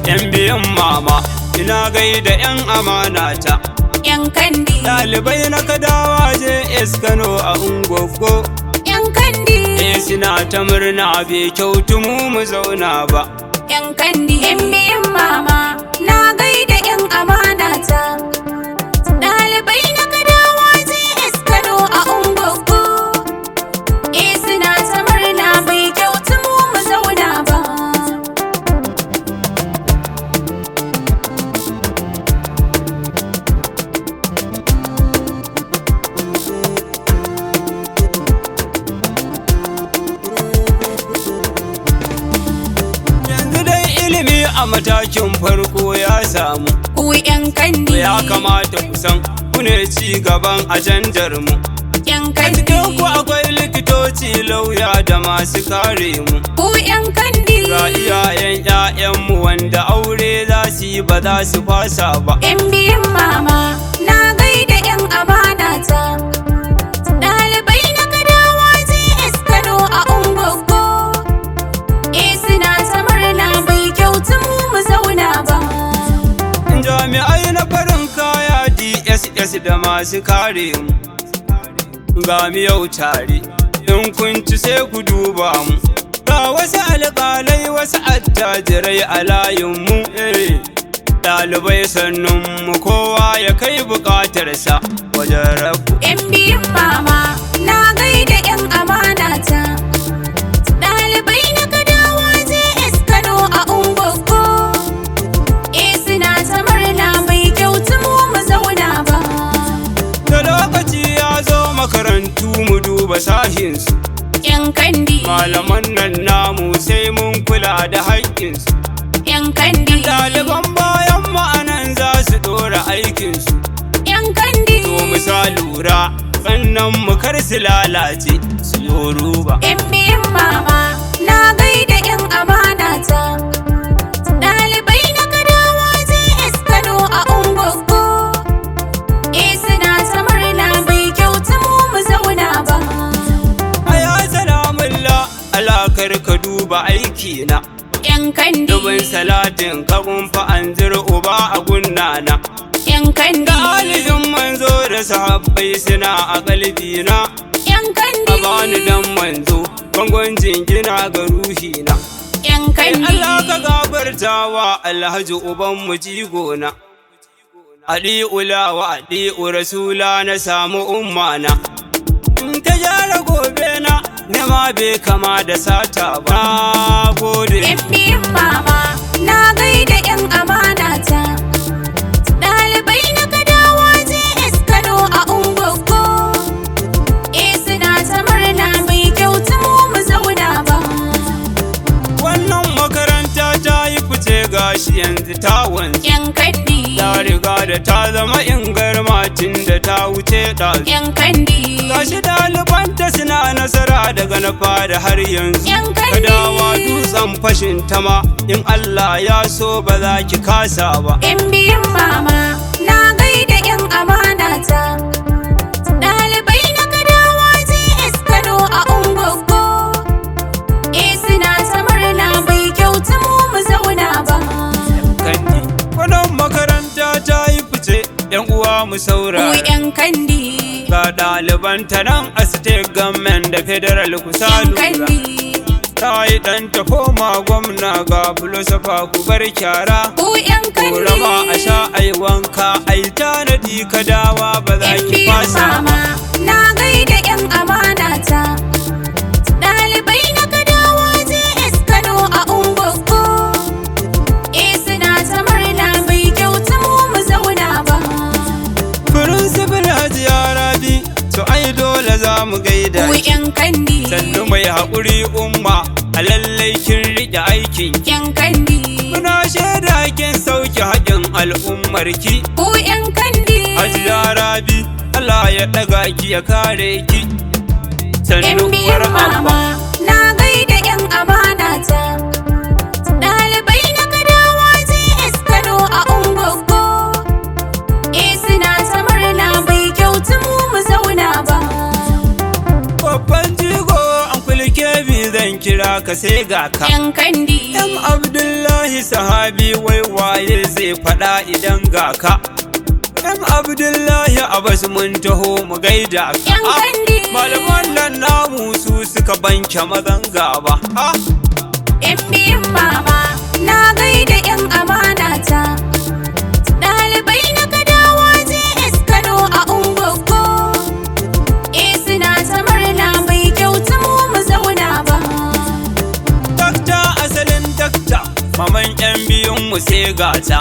Yan biyun mama, ina gaida yan amanata. Yan kandi, Ɗalibai na Kadawa JS Kano a Ungwaggo. yan kandi, Suna ta murna bai kyautu mu zauna ba. yan kandi, yan biyun mama, na gaida yan amanata. Ɗalibai na Kadawa JS Kano a Ungwaggo. Suna ta murna bai kyautu mu zauna ba. A matakin farko ya samu, Ku yan kandi, ya kamata ku san ku ne ci gaban ajandar mu. yan A kandi, cikin ku akwai likitoci, lauya da masu kare mu. ku yan kandi, Ga iyayen 'ya'yanmu wanda aure za su yi ba za su fasa ba. yan biyun mama, na gaida yan amanata. Ɗalibai na Kadawa JS Kano a Ungwaggo. Suna ta murna bai kyautu mu zauna ba. Jami'ai na farin kaya DSS da masu kare mu, ga mu yau tare, in kun ci sai ku duba mu. Ga wasu alƙalai wasu attajirai a layinmu. Ɗalibai sannun mu kowa ya kai buƙatarsa wajen rabu. Yan biyun mama, na gaida yan amanata. Ɗalibai na Kadawa JS Kano a Ungwaggo. Suna ta murna bai kyautu mu zauna ba. Da lokaci ya zo makarantu mu duba sahinsu. Yan kandi, Malaman nan namu sai mun kula da haƙƙinsu. yan kandi, Ɗaliban bayan ma'anan za su ɗora aikinsu. yan kandi, To mu sa lura, sannan mu kar su lalace su yi ruba. yan biyun mama, na gaida yan amanata. Ɗalibai na Kadawa JS Kano a Ungwaggo. Suna ta murna bai kyautu mu zauna ba. Aya salamullah, alakar ka duba aikina. Yan kandi, Dubin salatin ka fa an uba a gunnana. yan kandi, Da alijin manzo da sahabbai suna a kalbina. yan A kandi, bani dan manzo, bangon jingina ga ruhina. yan kandi, Allah ka gabartawa Alhaji uban mu jigona. Adi'ula wa adi'u rasula na samu ummana. In ta gyara gobe na, nema bai kama da sata ba. Na gode. yan biyun mama, na gaida yan amanata. Ɗalibai na Kadawa JS Kano a Ungwaggo. Suna ta murna bai kyautu mu zauna ba. Wannan makaranta ta yi fice gashi yanzu ta wanzu. Yan kandi, Ta riga da ta zama ingarmatin da ta wuce ɗazu. yan kandi, Gashi ɗalibanta suna nasara daga na fara har yanzu. yan kandi, Kadawa dutsen fashin tama, in Allah ya so ba za ki kasa ba. yan biyun mama, na gaida yan amanata. Ɗalibai na Kadawa JS Kano a Ungwaggo. Suna ta murna bai kyautu mu zauna ba. Kandi, wannan makaranta ta yi fice, 'yan uwa mu Ku saurara. yan kandi, Ga ɗalibanta nan a state government da federal kusa yan lura. kandi, Ta yi ɗan ta koma gwamna ga filosofa ku bar kyara. ku yan kandi, Korama a sha ai wanka ai tanadi Kadawa ba za yan ki biyun fasa. mama, na gaida yan amanata. Ɗalibai na Kadawa JS Kano a Ungwaggo. Suna ta murna bai kyautu mu zauna ba. Firinsifal Hajiya Rabi, to ai dole za mu gaida Ku ki. yan kandi, Sannu mai haƙuri umma, a lallai kin riƙe aikin ki. yan kandi, Muna shaida kin sauke haƙin al'ummarki. ku yan kandi, Hajiya Rabi, Allah ya ɗaga ki ya kare ki. yan Sannu biyun uwar abba. mama, na gaida annabi zan kira ka sai ga ka. yan kandi Yan Abdullahi sahabi wai waye zai faɗa idan ga ka. Yan Abdullahi Abbas mun taho mu gaida ka. yan kandi Malaman nan namu su suka banke mazan gaba. yan biyun mama na gaida yan amana ta. Ɗalibai na Kwadawa JS Kano a Ungwaggo. Suna ta murna bai kyauta mu zauna ba. Dakta asalin dakta, maman yan biyun mu sai gata.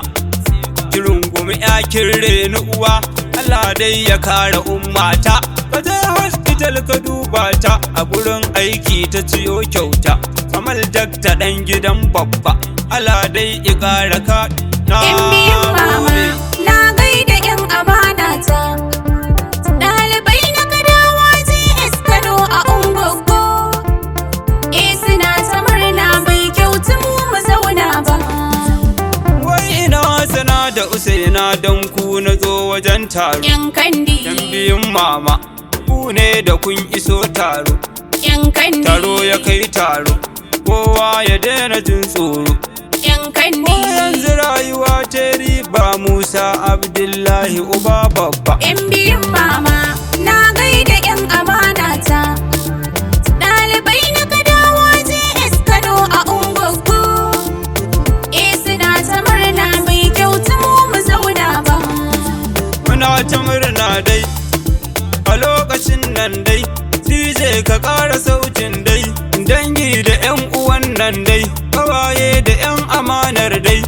Kirin gumi yakin reni uwa, Allah dai ya kare ummata. Ka je hospital ka duba ta, a gurin aiki ta ciyo kyauta. Kamal dakta ɗan gidan babba, Allah dai ya kare ka. Yan biyun mama na gaida yan amana ta. Ɗalibai na Kwadawa JS Kano a Ungwaggo. Suna ta murna bai kyauta mu zauna ba. Wai ina sana da usaina don ku na zo wajen taro. Yan kandi Yan biyun mama, ku ne da kun iso taro. yan kandi Taro ya kai taro, kowa ya daina jin tsoro. yan kandi Yanzu rayuwa ta riba Musa Abdullahi uba babba. yan biyun mama na gaida yan amana ta. Ɗalibai na Kwadawa JS Kano a Ungwaggo. Suna ta murna bai kyauta mu zauna ba. Muna ta murna dai, a lokacin nan dai, DJ ka ƙara sautin dai, dangi da 'yan uwan nan dai, ƙawaye da 'yan amanar dai,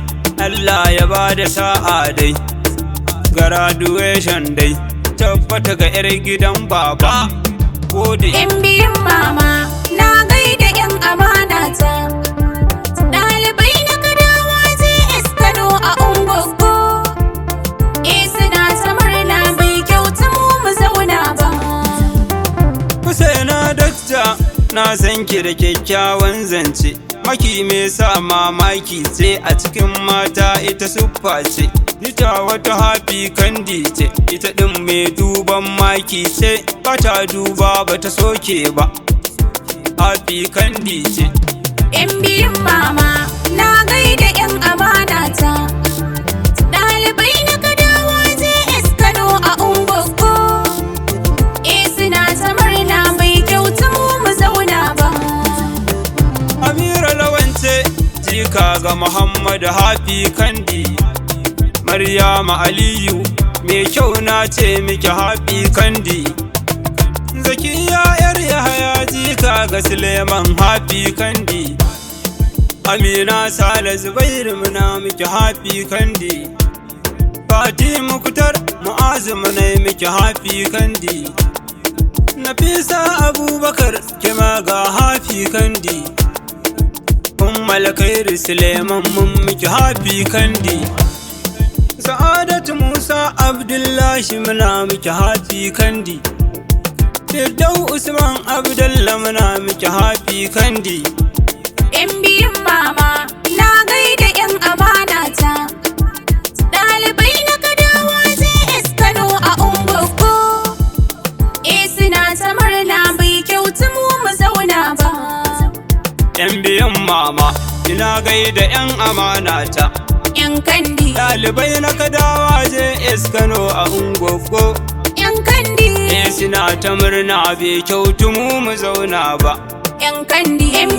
Allah ya ba da sa'a dai, graduation dai, tabbata ga 'yar gidan baba, gode. yan biyun mama na gaida yan amana ta. Ɗalibai na Kwadawa JS Kano a Ungwaggo. Suna ta murna bai kyauta mu zauna ba. Husaina dakta na san ki da kyakkyawan zance, maki me sa mamaki ce a cikin mata ita siffa ce. Ita wata hafi kandi ce, ita ɗin mai duban maki ce, bata duba bata soke ba. Hafi kandi ce. yan biyun mama na gaida yan amana ta. Ɗalibai na Kwadawa JS Kano a Ungwaggo. Suna ta murna bai kyauta mu zauna ba. Amira lawance jika ga Muhammad hafi kandi. Maryama Aliyu mai kyau na ce miki hafi kandi. Zakiya yar Yahaya jika ga Suleiman hafi kandi. Amina Sale Zubairu muna miki hafi kandi. Fatima Kutar Mu'azu muna miki hafi kandi. Nafisa Abubakar kima ga hafi kandi. Ummal Khairu Suleiman mun miki hafi kandi. Sa'adatu Musa Abdullahi muna miki hafi kandi. Firdau Usman Abdullah muna miki hafi kandi. yan biyun mama na gaida yan amana ta. Ɗalibai na Kwadawa JS Kano a Ungwaggo. Suna ta murna bai kyauta mu zauna ba. Yan biyun mama ina gaida yan amana ta. yan kandi Ɗalibai na Kwadawa JS Kano a Ungwaggo. yan kandi Suna ta murna bai kyautu mu zauna ba. yan kandi yan